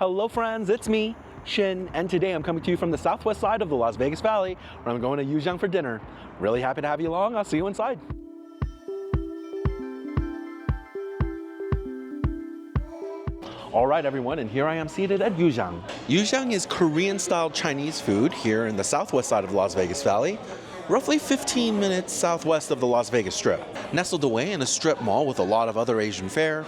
Hello friends, it's me, Shin, and today I'm coming to you from the southwest side of the Las Vegas Valley, where I'm going to YuXiang for dinner. Really happy to have you along. I'll see you inside. All right, everyone, and here I am seated at YuXiang. YuXiang is Korean-style Chinese food here in the southwest side of the Las Vegas Valley, roughly 15 minutes southwest of the Las Vegas Strip. Nestled away in a strip mall with a lot of other Asian fare,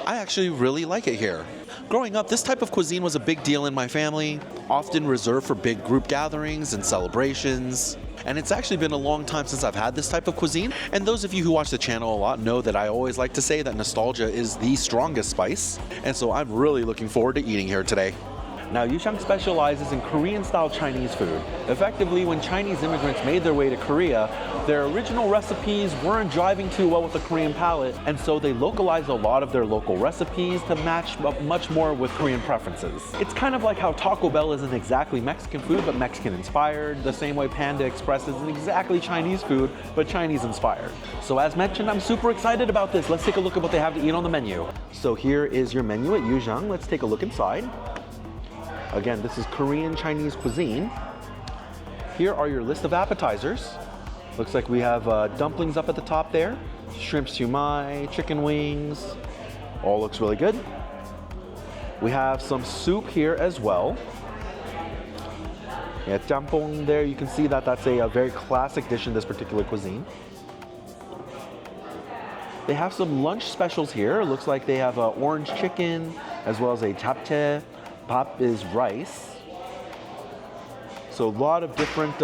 I actually really like it here. Growing up, this type of cuisine was a big deal in my family, often reserved for big group gatherings and celebrations. And it's actually been a long time since I've had this type of cuisine. And those of you who watch the channel a lot know that I always like to say that nostalgia is the strongest spice. And so I'm really looking forward to eating here today. Now, YuXiang specializes in Korean-style Chinese food. Effectively, when Chinese immigrants made their way to Korea, their original recipes weren't driving too well with the Korean palate, and so they localized a lot of their local recipes to match up much more with Korean preferences. It's kind of like how Taco Bell isn't exactly Mexican food, but Mexican-inspired, the same way Panda Express isn't exactly Chinese food, but Chinese-inspired. So as mentioned, I'm super excited about this. Let's take a look at what they have to eat on the menu. So here is your menu at YuXiang. Let's take a look inside. Again, this is Korean Chinese cuisine. Here are your list of appetizers. Looks like we have dumplings up at the top there, shrimp siumai, chicken wings, all looks really good. We have some soup here as well. Yeah, jampong there, you can see that that's a very classic dish in this particular cuisine. They have some lunch specials here. It looks like they have orange chicken as well as a japchae. Pap is rice. So a lot of different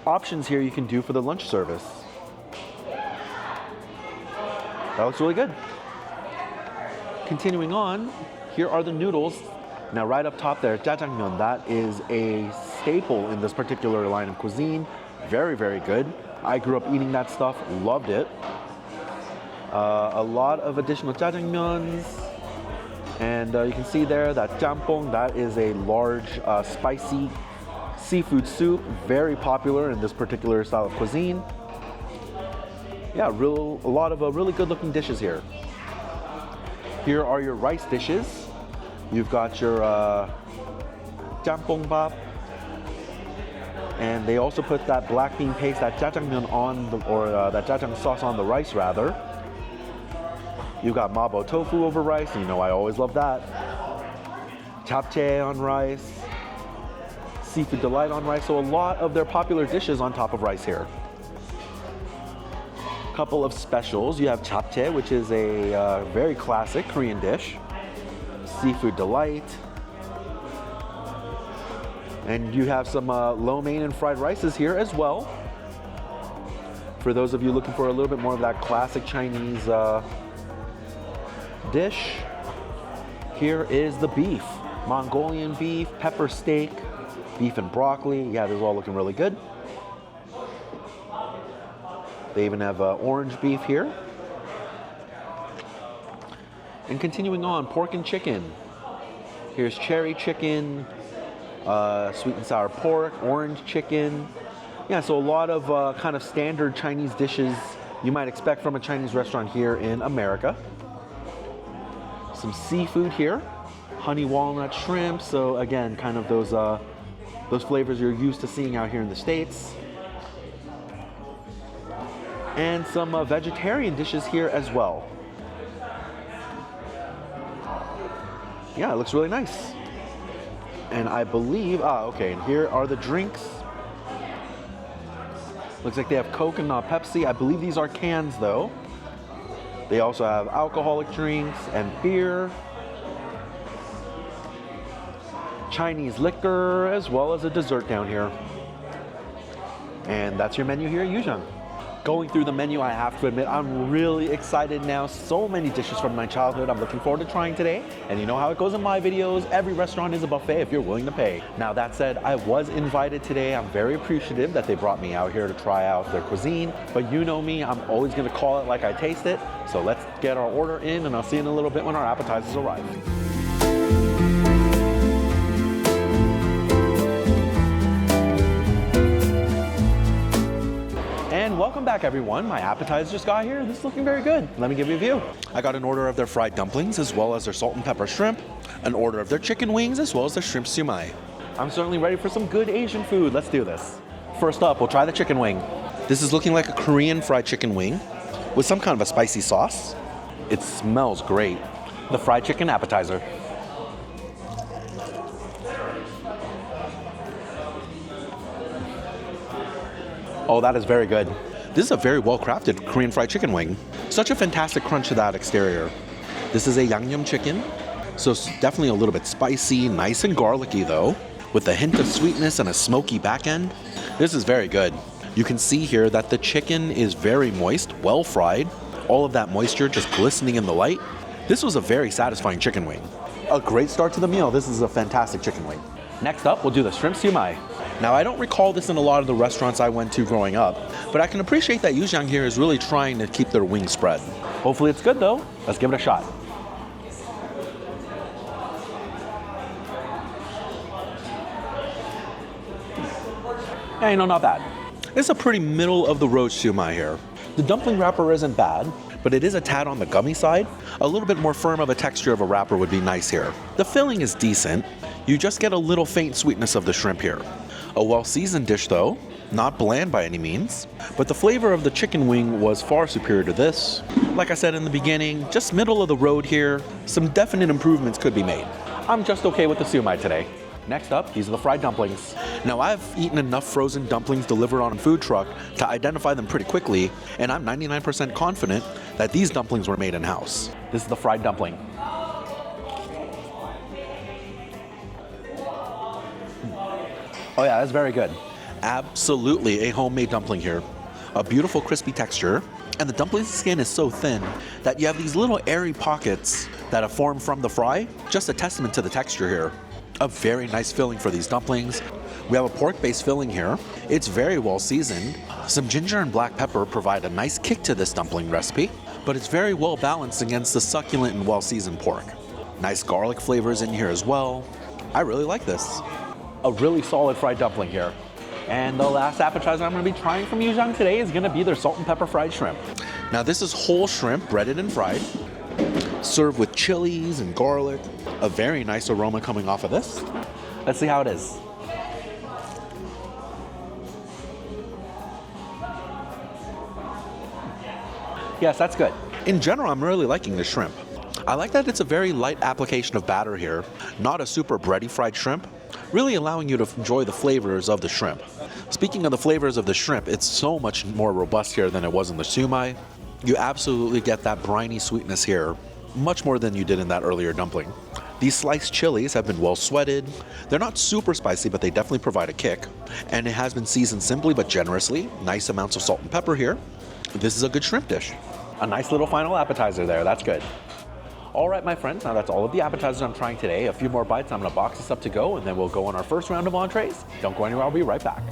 options here you can do for the lunch service. That looks really good. Continuing on, here are the noodles. Now right up top there, jjajangmyeon, that is a staple in this particular line of cuisine. Very, very good. I grew up eating that stuff, loved it. A lot of additional jjajangmyeons. And you can see there that jampong, that is a large spicy seafood soup, very popular in this particular style of cuisine. Yeah, a lot of really good looking dishes here. Here are your rice dishes. You've got your jampong bap, and they also put that black bean paste, that jjajangmyeon on, that jjajang sauce on the rice rather. You've got mabo tofu over rice, and you know I always love that. Japchae on rice, seafood delight on rice, so a lot of their popular dishes on top of rice here. Couple of specials. You have japchae, which is a very classic Korean dish. Seafood delight. And you have some lo mein and fried rices here as well. For those of you looking for a little bit more of that classic Chinese dish, here is the beef. Mongolian beef, pepper steak, beef and broccoli. Yeah, this is all looking really good. They even have orange beef here. And continuing on, pork and chicken. Here's cherry chicken, sweet and sour pork, orange chicken. Yeah, so a lot of kind of standard Chinese dishes you might expect from a Chinese restaurant here in America. Some seafood here, honey walnut shrimp. So again, kind of those flavors you're used to seeing out here in the States. And some vegetarian dishes here as well. Yeah, it looks really nice. And I believe, okay, and here are the drinks. Looks like they have Coke and Pepsi. I believe these are cans though. They also have alcoholic drinks and beer, Chinese liquor, as well as a dessert down here. And that's your menu here at YuXiang. Going through the menu, I have to admit, I'm really excited now. So many dishes from my childhood I'm looking forward to trying today. And you know how it goes in my videos, every restaurant is a buffet if you're willing to pay. Now that said, I was invited today. I'm very appreciative that they brought me out here to try out their cuisine. But you know me, I'm always gonna call it like I taste it. So let's get our order in, and I'll see you in a little bit when our appetizers arrive. And welcome back everyone. My appetizers just got here. This is looking very good. Let me give you a view. I got an order of their fried dumplings as well as their salt and pepper shrimp. an order of their chicken wings as well as their shrimp siu mai. I'm certainly ready for some good Asian food. Let's do this. First up, we'll try the chicken wing. This is looking like a Korean fried chicken wing with some kind of a spicy sauce. It smells great. The fried chicken appetizer. Oh, that is very good. This is a very well-crafted Korean fried chicken wing. Such a fantastic crunch to that exterior. This is a yangnyeom chicken, so it's definitely a little bit spicy, nice and garlicky though, with a hint of sweetness and a smoky back end. This is very good. You can see here that the chicken is very moist, well fried, all of that moisture just glistening in the light. This was a very satisfying chicken wing. A great start to the meal. This is a fantastic chicken wing. Next up, we'll do the shrimp siu mai. Now, I don't recall this in a lot of the restaurants I went to growing up, but I can appreciate that YuXiang here is really trying to keep their wings spread. Hopefully it's good though. Let's give it a shot. Yeah, you know, not bad. It's a pretty middle of the road siu mai here. The dumpling wrapper isn't bad, but it is a tad on the gummy side. A little bit more firm of a texture of a wrapper would be nice here. The filling is decent. You just get a little faint sweetness of the shrimp here. A well-seasoned dish though, not bland by any means, but the flavor of the chicken wing was far superior to this. Like I said in the beginning, just middle of the road here. Some definite improvements could be made. I'm just okay with the siu mai today. Next up, these are the fried dumplings. Now, I've eaten enough frozen dumplings delivered on a food truck to identify them pretty quickly, and I'm 99% confident that these dumplings were made in-house. This is the fried dumpling. Oh yeah, that's very good. Absolutely a homemade dumpling here. A beautiful crispy texture, and the dumpling skin is so thin that you have these little airy pockets that have formed from the fry. Just a testament to the texture here. A very nice filling for these dumplings. We have a pork-based filling here. It's very well seasoned. Some ginger and black pepper provide a nice kick to this dumpling recipe, but it's very well balanced against the succulent and well-seasoned pork. Nice garlic flavors in here as well. I really like this. A really solid fried dumpling here. And the last appetizer I'm going to be trying from YuXiang today is going to be their salt and pepper fried shrimp. Now, this is whole shrimp, breaded and fried, served with chilies and garlic. A very nice aroma coming off of this. Let's see how it is. Yes, that's good. In general, I'm really liking the shrimp. I like that it's a very light application of batter here, not a super bready fried shrimp, really allowing you to enjoy the flavors of the shrimp. Speaking of the flavors of the shrimp, it's so much more robust here than it was in the siu mai. You absolutely get that briny sweetness here, much more than you did in that earlier dumpling. These sliced chilies have been well sweated. They're not super spicy, but they definitely provide a kick. And it has been seasoned simply but generously. Nice amounts of salt and pepper here. This is a good shrimp dish. A nice little final appetizer there, that's good. All right, my friends, now that's all of the appetizers I'm trying today. A few more bites, I'm gonna box this up to go, and then we'll go on our first round of entrees. Don't go anywhere, I'll be right back.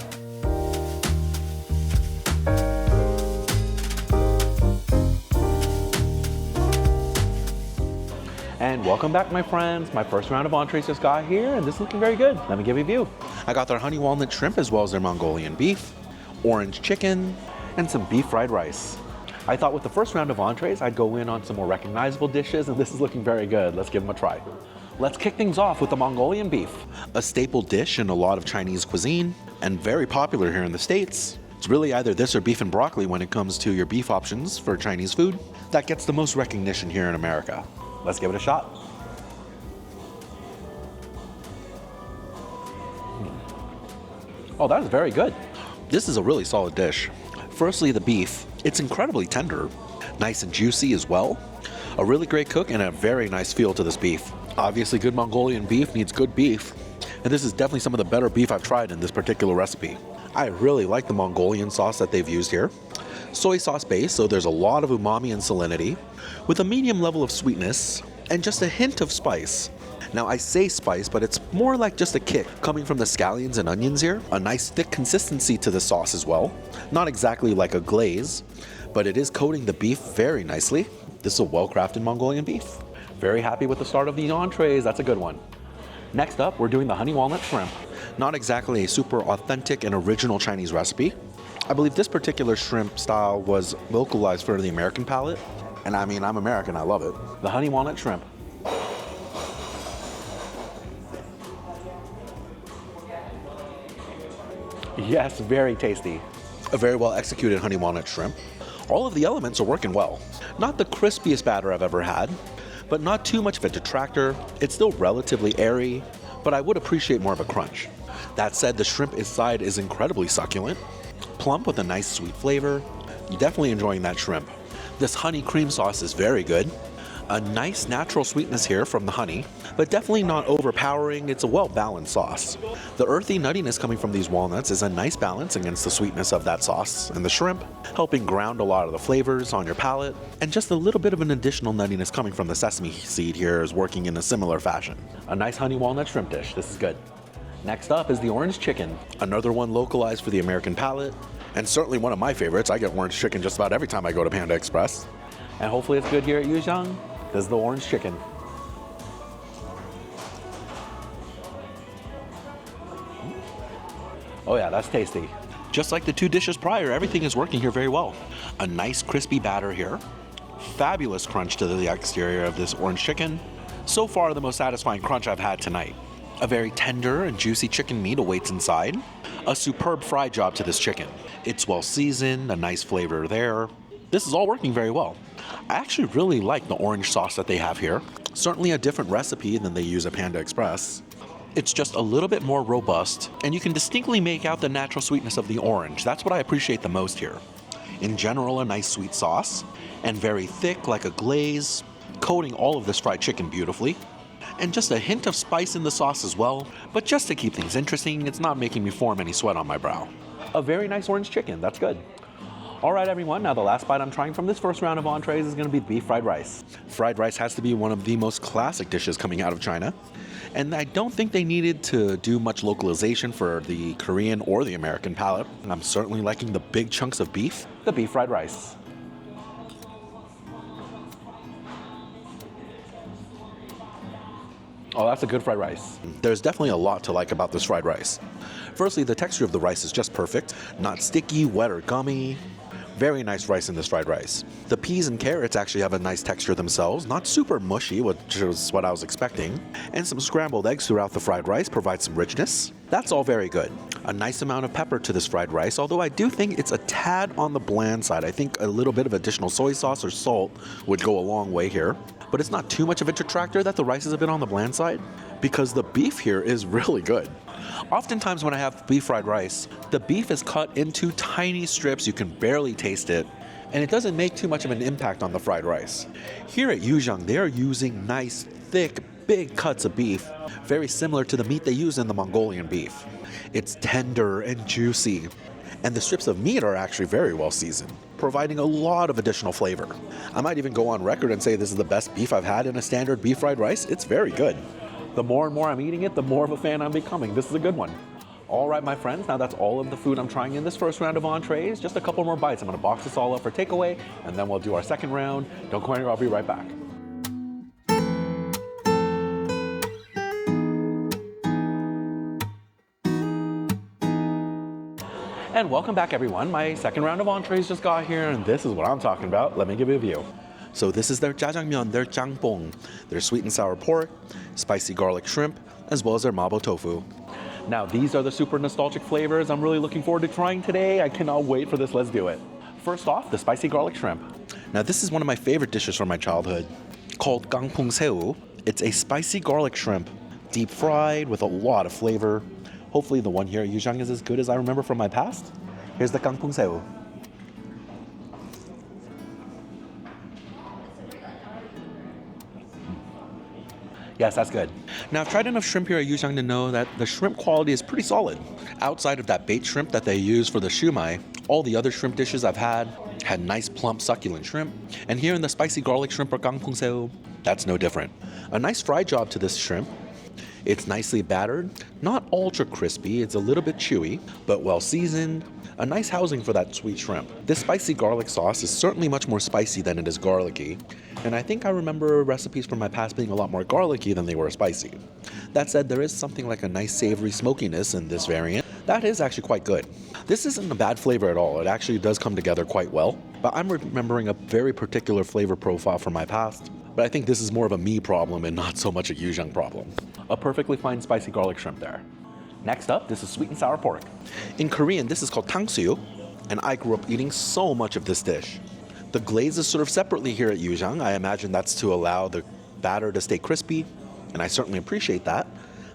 And welcome back, my friends. My first round of entrees just got here, and this is looking very good. Let me give you a view. I got their honey walnut shrimp as well as their Mongolian beef, orange chicken, and some beef fried rice. I thought with the first round of entrees, I'd go in on some more recognizable dishes, and this is looking very good. Let's give them a try. Let's kick things off with the Mongolian beef, a staple dish in a lot of Chinese cuisine, and very popular here in the States. It's really either this or beef and broccoli when it comes to your beef options for Chinese food. That gets the most recognition here in America. Let's give it a shot. Oh, that is very good. This is a really solid dish. Firstly, the beef. It's incredibly tender, nice and juicy as well. A really great cook and a very nice feel to this beef. Obviously, good Mongolian beef needs good beef, and this is definitely some of the better beef I've tried in this particular recipe. I really like the Mongolian sauce that they've used here. Soy sauce base, so there's a lot of umami and salinity, with a medium level of sweetness and just a hint of spice. Now, I say spice, but it's more like just a kick coming from the scallions and onions here. A nice thick consistency to the sauce as well. Not exactly like a glaze, but it is coating the beef very nicely. This is a well-crafted Mongolian beef. Very happy with the start of these entrees. That's a good one. Next up, we're doing the honey walnut shrimp. Not exactly a super authentic and original Chinese recipe. I believe this particular shrimp style was localized for the American palate. And I mean, I'm American, I love it. The honey walnut shrimp. Yes, very tasty. A very well executed honey walnut shrimp. All of the elements are working well. Not the crispiest batter I've ever had, but not too much of a detractor. It's still relatively airy, but I would appreciate more of a crunch. That said, the shrimp inside is incredibly succulent, plump with a nice sweet flavor. Definitely enjoying that shrimp. This honey cream sauce is very good. A nice natural sweetness here from the honey, but definitely not overpowering. It's a well-balanced sauce. The earthy nuttiness coming from these walnuts is a nice balance against the sweetness of that sauce and the shrimp, helping ground a lot of the flavors on your palate. And just a little bit of an additional nuttiness coming from the sesame seed here is working in a similar fashion. A nice honey walnut shrimp dish. This is good. Next up is the orange chicken. Another one localized for the American palate, and certainly one of my favorites. I get orange chicken just about every time I go to Panda Express. And hopefully it's good here at YuXiang. This is the orange chicken. Oh yeah, that's tasty. Just like the two dishes prior, everything is working here very well. A nice crispy batter here. Fabulous crunch to the exterior of this orange chicken. So far, the most satisfying crunch I've had tonight. A very tender and juicy chicken meat awaits inside. A superb fry job to this chicken. It's well seasoned, a nice flavor there. This is all working very well. I actually really like the orange sauce that they have here. Certainly a different recipe than they use at Panda Express. It's just a little bit more robust, and you can distinctly make out the natural sweetness of the orange. That's what I appreciate the most here. In general, a nice sweet sauce, and very thick like a glaze, coating all of this fried chicken beautifully. And just a hint of spice in the sauce as well, but just to keep things interesting, it's not making me form any sweat on my brow. A very nice orange chicken, that's good. All right, everyone, now the last bite I'm trying from this first round of entrees is gonna be beef fried rice. Fried rice has to be one of the most classic dishes coming out of China, and I don't think they needed to do much localization for the Korean or the American palate. I'm certainly liking the big chunks of beef, the beef fried rice. Oh, that's a good fried rice. There's definitely a lot to like about this fried rice. Firstly, the texture of the rice is just perfect. Not sticky, wet, or gummy. Very nice rice in this fried rice. The peas and carrots actually have a nice texture themselves, not super mushy, which is what I was expecting. And some scrambled eggs throughout the fried rice provide some richness. That's all very good. A nice amount of pepper to this fried rice, although I do think it's a tad on the bland side. I think a little bit of additional soy sauce or salt would go a long way here. But it's not too much of a detractor that the rice is a bit on the bland side, because the beef here is really good. Oftentimes when I have beef fried rice, the beef is cut into tiny strips, you can barely taste it, and it doesn't make too much of an impact on the fried rice. Here at YuXiang, they are using nice, thick, big cuts of beef, very similar to the meat they use in the Mongolian beef. It's tender and juicy, and the strips of meat are actually very well seasoned, providing a lot of additional flavor. I might even go on record and say this is the best beef I've had in a standard beef fried rice. It's very good. The more and more I'm eating it, the more of a fan I'm becoming. This is a good one. All right, my friends, now that's all of the food I'm trying in this first round of entrees. Just a couple more bites. I'm gonna box this all up for takeaway, and then we'll do our second round. Don't go anywhere, I'll be right back. And welcome back, everyone. My second round of entrees just got here, and this is what I'm talking about. Let me give you a view. So this is their jjajangmyeon, their jjangpong, their sweet and sour pork, spicy garlic shrimp, as well as their mabo tofu. Now these are the super nostalgic flavors I'm really looking forward to trying today. I cannot wait for this, let's do it. First off, the spicy garlic shrimp. Now this is one of my favorite dishes from my childhood, called gangpung seu. It's a spicy garlic shrimp, deep fried with a lot of flavor. Hopefully the one here at YuXiang is as good as I remember from my past. Here's the gangpung seu. Yes, that's good. Now, I've tried enough shrimp here at YuXiang to know that the shrimp quality is pretty solid. Outside of that bait shrimp that they use for the shumai, all the other shrimp dishes I've had nice, plump, succulent shrimp. And here in the spicy garlic shrimp or gangpung seu, that's no different. A nice fry job to this shrimp. It's nicely battered, not ultra crispy, it's a little bit chewy, but well seasoned. A nice housing for that sweet shrimp. This spicy garlic sauce is certainly much more spicy than it is garlicky, and I think I remember recipes from my past being a lot more garlicky than they were spicy. That said, there is something like a nice savory smokiness in this variant. That is actually quite good. This isn't a bad flavor at all. It actually does come together quite well, but I'm remembering a very particular flavor profile from my past. But I think this is more of a me problem and not so much a YuXiang problem. A perfectly fine spicy garlic shrimp there. Next up, this is sweet and sour pork. In Korean, this is called 탕수육, and I grew up eating so much of this dish. The glaze is served separately here at YuXiang. I imagine that's to allow the batter to stay crispy, and I certainly appreciate that.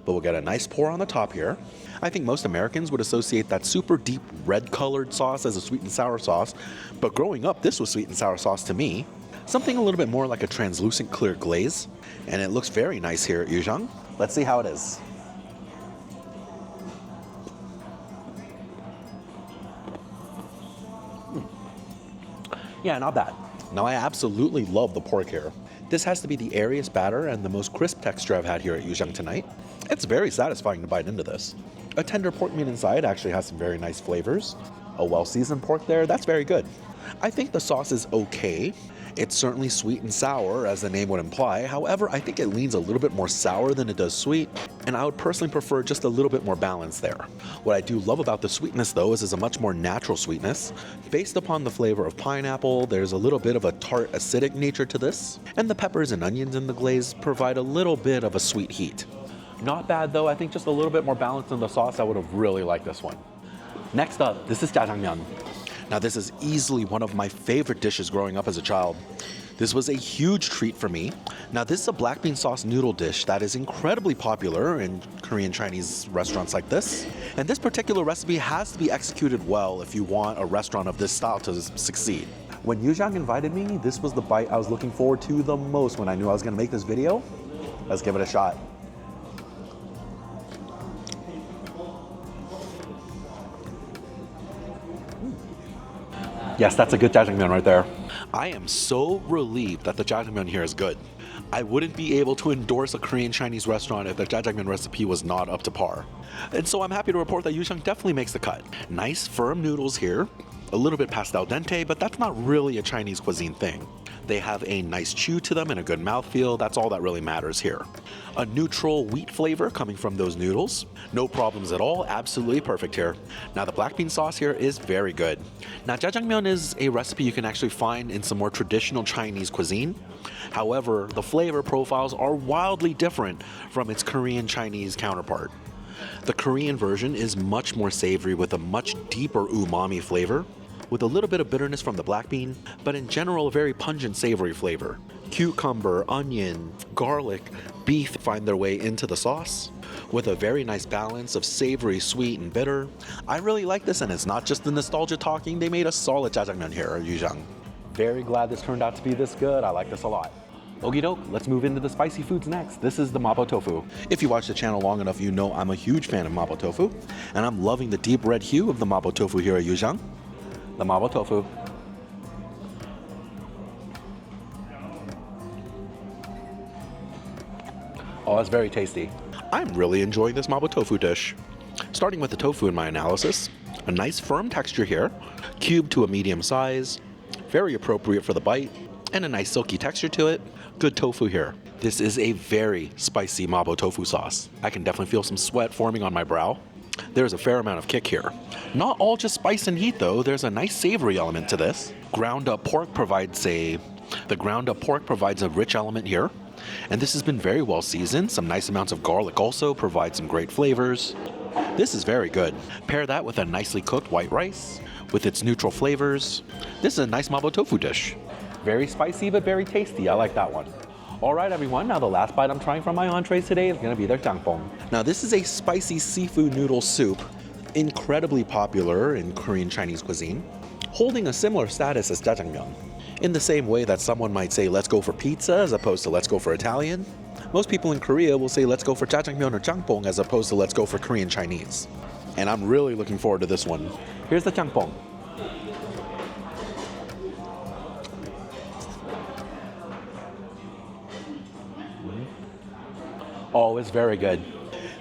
But we'll get a nice pour on the top here. I think most Americans would associate that super deep red-colored sauce as a sweet and sour sauce, but growing up, this was sweet and sour sauce to me. Something a little bit more like a translucent clear glaze, and it looks very nice here at YuXiang. Let's see how it is. Yeah, not bad. Now, I absolutely love the pork here. This has to be the airiest batter and the most crisp texture I've had here at YuXiang tonight. It's very satisfying to bite into this. A tender pork meat inside actually has some very nice flavors. A well-seasoned pork there, that's very good. I think the sauce is okay. It's certainly sweet and sour, as the name would imply. However, I think it leans a little bit more sour than it does sweet, and I would personally prefer just a little bit more balance there. What I do love about the sweetness, though, is it's a much more natural sweetness. Based upon the flavor of pineapple, there's a little bit of a tart, acidic nature to this, and the peppers and onions in the glaze provide a little bit of a sweet heat. Not bad, though. I think just a little bit more balance in the sauce. I would have really liked this one. Next up, this is jjajangmyeon. Now, this is easily one of my favorite dishes growing up as a child. This was a huge treat for me. Now, this is a black bean sauce noodle dish that is incredibly popular in Korean Chinese restaurants like this. And this particular recipe has to be executed well if you want a restaurant of this style to succeed. When YuXiang invited me, this was the bite I was looking forward to the most when I knew I was going to make this video. Let's give it a shot. Yes, that's a good jjajangmyeon right there. I am so relieved that the jjajangmyeon here is good. I wouldn't be able to endorse a Korean Chinese restaurant if the jjajangmyeon recipe was not up to par. And so I'm happy to report that YuXiang definitely makes the cut. Nice firm noodles here, a little bit past al dente, but that's not really a Chinese cuisine thing. They have a nice chew to them and a good mouthfeel. That's all that really matters here. A neutral wheat flavor coming from those noodles. No problems at all. Absolutely perfect here. Now, the black bean sauce here is very good. Now, jjajangmyeon is a recipe you can actually find in some more traditional Chinese cuisine. However, the flavor profiles are wildly different from its Korean Chinese counterpart. The Korean version is much more savory with a much deeper umami flavor, with a little bit of bitterness from the black bean, but in general a very pungent savory flavor. Cucumber, onion, garlic, beef find their way into the sauce with a very nice balance of savory, sweet, and bitter. I really like this, and it's not just the nostalgia talking. They made a solid jjajangmyeon here at YuXiang. Very glad this turned out to be this good. I like this a lot. Okie doke, let's move into the spicy foods next. This is the mapo tofu. If you watch the channel long enough, you know I'm a huge fan of mapo tofu, and I'm loving the deep red hue of the mapo tofu here at YuXiang. The mapo tofu. Oh, it's very tasty. I'm really enjoying this mapo tofu dish. Starting with the tofu in my analysis, a nice firm texture here, cubed to a medium size, very appropriate for the bite, and a nice silky texture to it. Good tofu here. This is a very spicy mapo tofu sauce. I can definitely feel some sweat forming on my brow. There's a fair amount of kick here. Not all just spice and heat though, there's a nice savory element to this. Ground up pork provides a rich element here. And this has been very well seasoned. Some nice amounts of garlic also provide some great flavors. This is very good. Pair that with a nicely cooked white rice with its neutral flavors. This is a nice mapo tofu dish. Very spicy but very tasty. I like that one. All right, everyone, now the last bite I'm trying from my entrees today is gonna be their jjangpong. Now, this is a spicy seafood noodle soup, incredibly popular in Korean Chinese cuisine, holding a similar status as jjajangmyeon. In the same way that someone might say, let's go for pizza as opposed to let's go for Italian, most people in Korea will say, let's go for jjajangmyeon or jjangpong as opposed to let's go for Korean Chinese. And I'm really looking forward to this one. Here's the jjangpong. Oh, it's very good.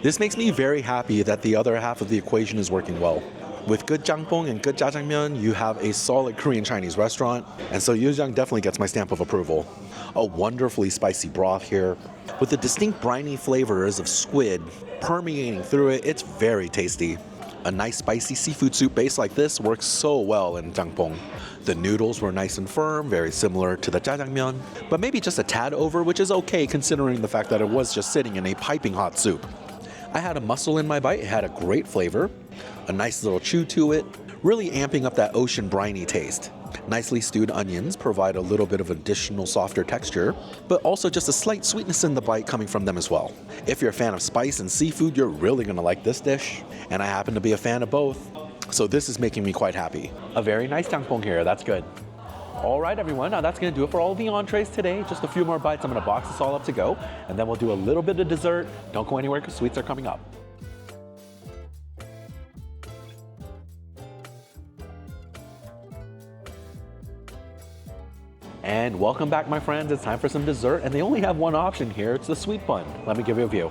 This makes me very happy that the other half of the equation is working well. With good jjangpong and good jjajangmyeon, you have a solid Korean Chinese restaurant, and so YuXiang definitely gets my stamp of approval. A wonderfully spicy broth here, with the distinct briny flavors of squid permeating through it. It's very tasty. A nice spicy seafood soup base like this works so well in jjangpong. The noodles were nice and firm, very similar to the jjajangmyeon, but maybe just a tad over, which is okay considering the fact that it was just sitting in a piping hot soup. I had a mussel in my bite. It had a great flavor, a nice little chew to it, really amping up that ocean briny taste. Nicely stewed onions provide a little bit of additional softer texture, but also just a slight sweetness in the bite coming from them as well. If you're a fan of spice and seafood, you're really gonna like this dish, and I happen to be a fan of both, so this is making me quite happy. A very nice jangpong here, that's good. All right, everyone, now that's gonna do it for all of the entrees today. Just a few more bites, I'm gonna box this all up to go, and then we'll do a little bit of dessert. Don't go anywhere because sweets are coming up. And welcome back, my friends. It's time for some dessert, and they only have one option here. It's the sweet bun. Let me give you a view.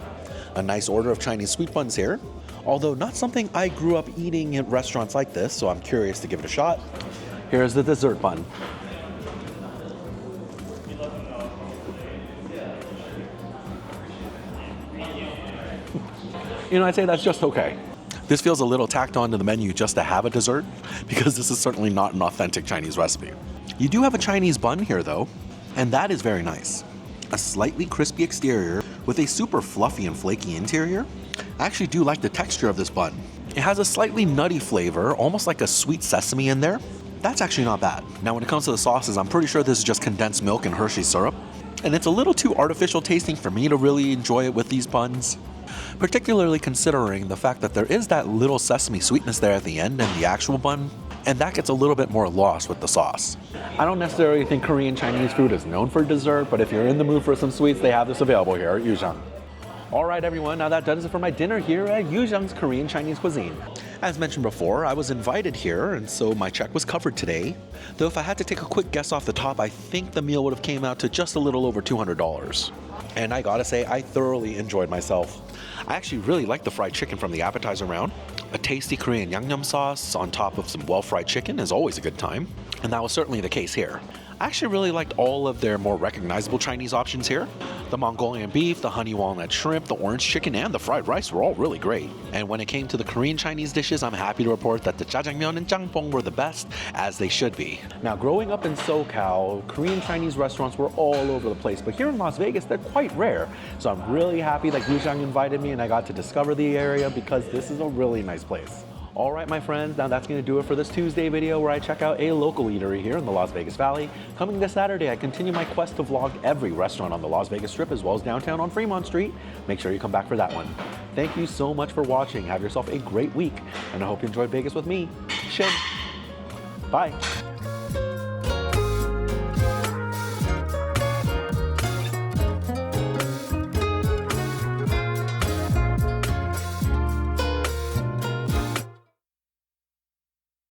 A nice order of Chinese sweet buns here, although not something I grew up eating at restaurants like this, so I'm curious to give it a shot. Here's the dessert bun. You know, I'd say that's just okay. This feels a little tacked on to the menu just to have a dessert, because this is certainly not an authentic Chinese recipe. You do have a Chinese bun here though, and that is very nice. A slightly crispy exterior with a super fluffy and flaky interior. I actually do like the texture of this bun. It has a slightly nutty flavor, almost like a sweet sesame in there. That's actually not bad. Now when it comes to the sauces, I'm pretty sure this is just condensed milk and Hershey syrup, and it's a little too artificial tasting for me to really enjoy it with these buns. Particularly considering the fact that there is that little sesame sweetness there at the end in the actual bun, and that gets a little bit more lost with the sauce. I don't necessarily think Korean Chinese food is known for dessert, but if you're in the mood for some sweets, they have this available here at YuXiang. All right, everyone, now that does it for my dinner here at YuXiang's Korean Chinese Cuisine. As mentioned before, I was invited here, and so my check was covered today. Though if I had to take a quick guess off the top, I think the meal would have came out to just a little over $200. And I gotta say, I thoroughly enjoyed myself. I actually really like the fried chicken from the appetizer round. A tasty Korean yangnyeom sauce on top of some well-fried chicken is always a good time, and that was certainly the case here. I actually really liked all of their more recognizable Chinese options here. The Mongolian beef, the honey walnut shrimp, the orange chicken, and the fried rice were all really great. And when it came to the Korean Chinese dishes, I'm happy to report that the jjajangmyeon and jangpong were the best, as they should be. Now, growing up in SoCal, Korean Chinese restaurants were all over the place, but here in Las Vegas, they're quite rare. So I'm really happy that YuXiang invited me and I got to discover the area, because this is a really nice place. All right, my friends, now that's going to do it for this Tuesday video where I check out a local eatery here in the Las Vegas Valley. Coming this Saturday, I continue my quest to vlog every restaurant on the Las Vegas Strip as well as downtown on Fremont Street. Make sure you come back for that one. Thank you so much for watching. Have yourself a great week, and I hope you enjoyed Vegas with me, Shin. Bye.